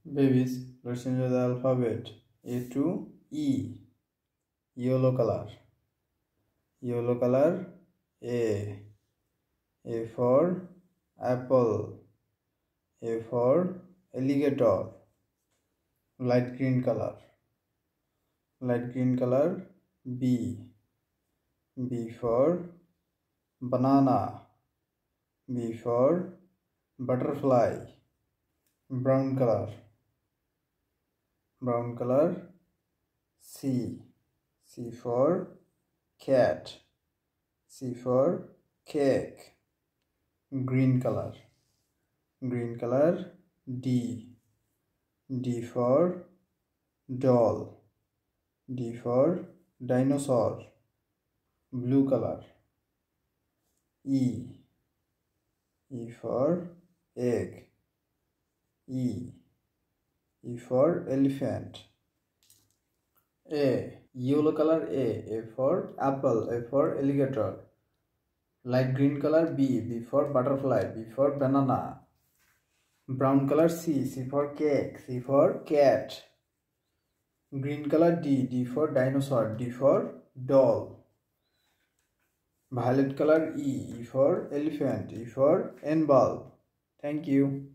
Babies, let's change the alphabet. A to E. Yellow color. Yellow color. A. A for apple. A for alligator. Light green color. Light green color. B. B for banana. B for butterfly. Brown color. Brown color. C. C for cat. C for cake. Green color. Green color. D. D for doll. D for dinosaur. Blue color. E. E for egg. E. E for elephant. A. Yellow color. A. A for apple. A for alligator. Light green color. B. B for butterfly. B for banana. Brown color. C. C for cake. C for cat. Green color. D. D for dinosaur. D for doll. Violet color. E. E for elephant. E for bulb. Thank you.